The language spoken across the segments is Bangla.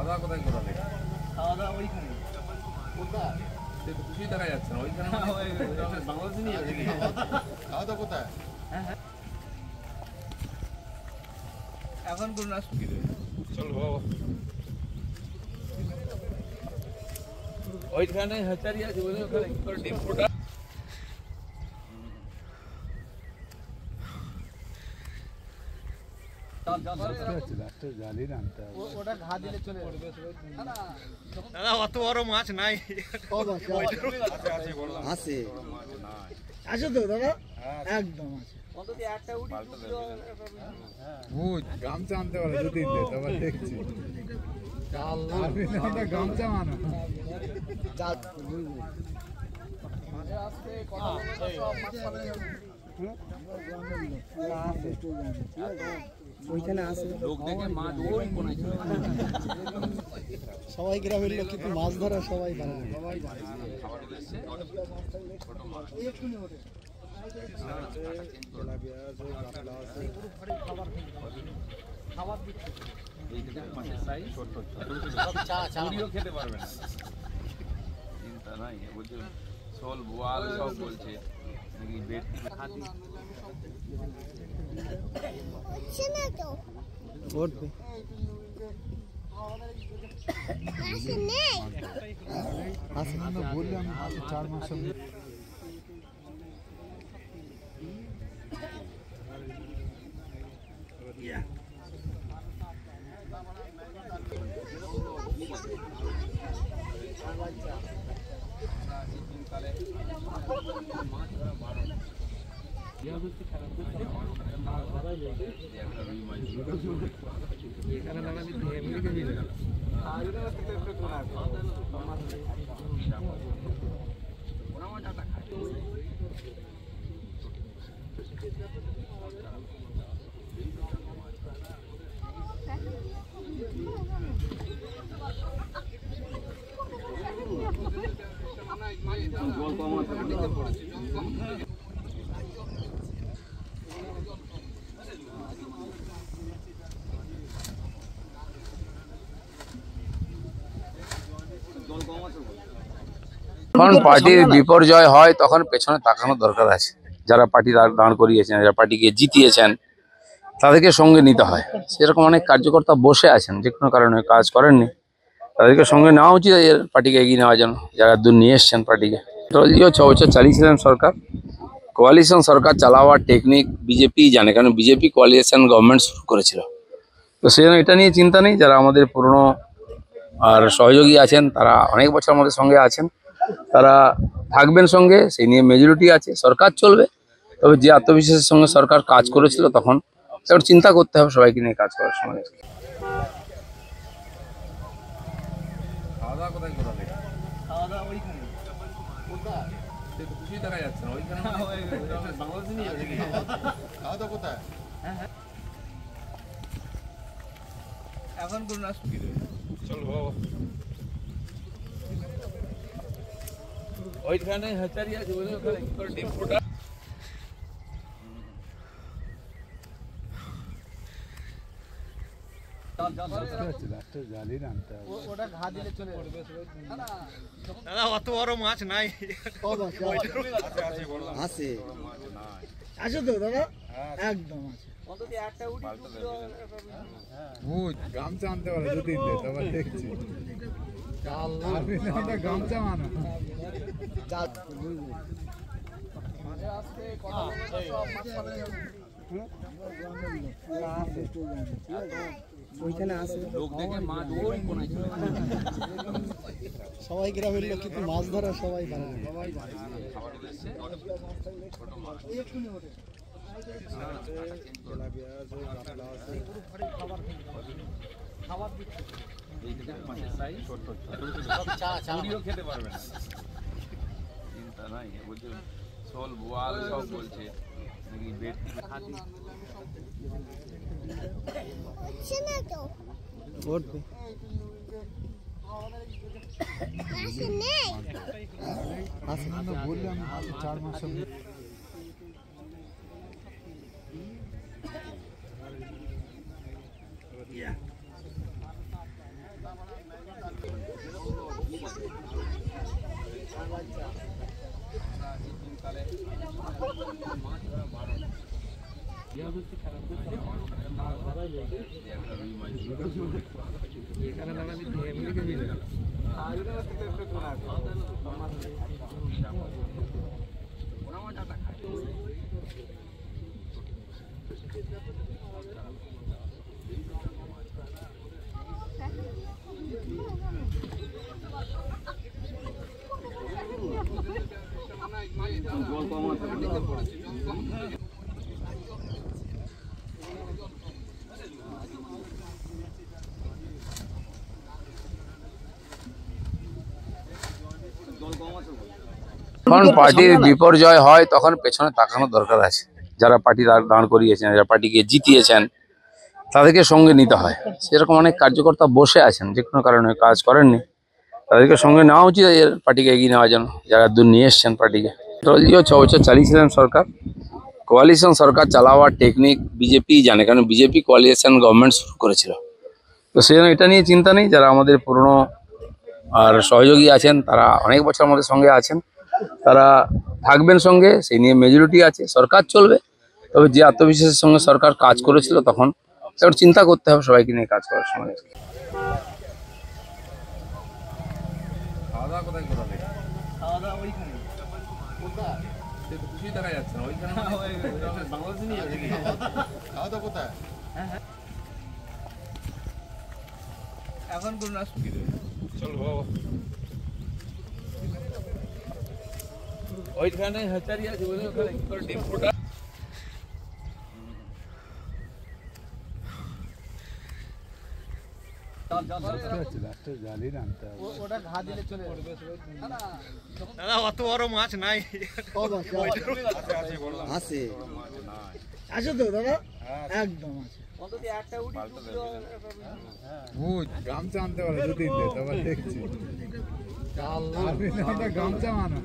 দাওয়া কোথায় করাবে? খাওয়া দাওয়া ওইখানে। কোথায়? সে তো কিছুই দেখা যাচ্ছে না ওইখানে। বাংলাদেশে নিয়ে যাবে খাওয়া দাওয়া কোথায়? হ্যাঁ এখন কোন রাষ্ট্র চল বাবা ওইখানে হাচারি আছে বলে ওখানে কি করে ডিম ফোটা ওটা ঘা দিলে চলে দাদা অত বড় মাছ নাই আছে আছে তো দাদা একদম আছে অন্তত একটা উঠি গামছা আনতে পারে যদি তোমার দেখছি গামছা মানো ওইখানে আছে লোক দেখে মাছ ওই কোনায় সবাই গ্রামের লোক কিন্তু মাছ ধরা সবাই ভালো খেতে পারবে না চিন্তা নাই বলছে শোল বোয়াল সব বলছে নাকি বেড খাতি উঠবে বললাম 4 মাস যখন পার্টির বিপর্যয় হয় তখন পেছনে তাকানোর দরকার আছে। যারা পার্টি দাঁড় করিয়েছেন, যারা পার্টিকে জিতিয়েছেন, তাদেরকে সঙ্গে নিতে হয়। সেরকম অনেক কার্যকর্তা বসে আছেন, যে কোনো কারণে কাজ করেননি, তাদেরকে সঙ্গে নেওয়া উচিত পার্টিকে এগিয়ে নেওয়ার জন্য, যারা দূর নিয়ে এসছেন পার্টিকে। দলীয় 6 বছর চালিয়েছিলেন সরকার। কোয়ালিশন সরকার চালাওয়ার টেকনিক বিজেপি জানে, কারণ বিজেপি কোয়ালিশন গভর্নমেন্ট শুরু করেছিল। তো সেই জন্য এটা নিয়ে চিন্তা নেই। যারা আমাদের পুরনো আর সহযোগী আছেন, তারা অনেক বছর আমাদের সঙ্গে আছেন, তারা থাকবেন সঙ্গে, সেই নিয়ে মেজরিটি আছে, সরকার চলবে। তবে যে আত্মবিশ্বাসের সঙ্গে সরকার কাজ করেছিল, তখন এবার চিন্তা করতে হবে সবাইকে নিয়ে কাজ করার সময়। খাওয়া দাওয়া কোথায় করাবে? খাওয়া দাওয়া ওইখানে। কোথায়? সে তো কিছুই দেখা যাচ্ছে না ওইখানে। বাংলাদেশে নিয়ে যাবে খাওয়া দাওয়া কোথায়? এখন কোন রাষ্ট্র চল বাবা ওইখানে হাচারি আছে বলে ওখানে কি করে ডিম ফোটা ওটা ঘা দিলে চলে দাদা অত বড় মাছ নাই আছে আছে তো দাদা একদম আছে অন্তত একটা উঠি গামছা আনতে পারে যদি তোমার দেখছি গামছা মানো ওইখানে আছে লোক দেখে মাছ ওই কোনায় সবাই গ্রামের লোক কিন্তু মাছ ধরা সবাই ভালো খেতে পারবে না চিন্তা নাই বলছে শোল বোয়াল সব বলছে নাকি বেড খাতি উঠবে বললাম 4 মাস যখন পার্টির বিপর্যয় হয় তখন পেছনে তাকানোর দরকার আছে। যারা পার্টি দাঁড় করিয়েছেন, যারা পার্টিকে জিতিয়েছেন, তাদেরকে সঙ্গে নিতে হয়। সেরকম অনেক কার্যকর্তা বসে আছেন, যে কোনো কারণে কাজ করেননি, তাদেরকে সঙ্গে নেওয়া উচিত পার্টিকে এগিয়ে নেওয়ার জন্য, যারা দূর নিয়ে এসছেন পার্টিকে। দলীয় 6 বছর চালিয়েছিলেন সরকার। কোয়ালিশন সরকার চালাওয়ার টেকনিক বিজেপি জানে, কারণ বিজেপি কোয়ালিশন গভর্নমেন্ট শুরু করেছিল। তো সেজন্য এটা নিয়ে চিন্তা নেই। যারা আমাদের পুরনো আর সহযোগী আছেন, তারা অনেক বছর আমাদের সঙ্গে আছেন, তারা থাকবেন সঙ্গে, সেই নিয়ে মেজরিটি আছে, সরকার চলবে। তবে যে আত্মবিশ্বাসের সঙ্গে সরকার কাজ করেছিল, তখন এবার চিন্তা করতে হবে সবাইকে নিয়ে কাজ করার সময়। খাওয়া দাওয়া কোথায় করাবে? খাওয়া দাওয়া ওইখানে। কোথায়? সে তো কিছুই দেখা যাচ্ছে না ওইখানে। বাংলাদেশে নিয়ে যাবে কি? খাওয়া দাওয়া কোথায়? হ্যাঁ এখন কোন রাষ্ট্র? চল বাবা ওইখানে হাতারি আছে, ওখানে কি করে ডিম ফোটা। দাদা অত বড় মাছ নাই। আছে আছে তো দাদা, একদম আছে। গামছা আনতে পারে দু তিনটে, তারপর দেখছি গামছা মানো।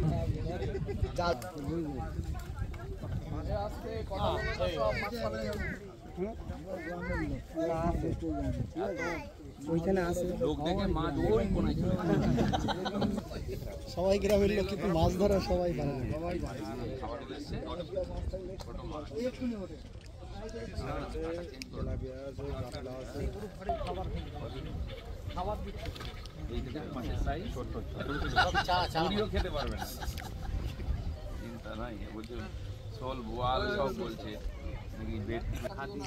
ওইখানে আছে লোক দেখে মাছ ওই কোনায় চলে যায়। সবাই গ্রামের লোক, কিন্তু মাছ ধরা সবাই জানে না। খাবার দিচ্ছে ছোট মাছ। মাছের সাইজ ছোট পুরিও খেতে পারবে না, চিন্তা নাই। বলছে শোল বোয়াল সব বলছে নাকি বেড খাতি।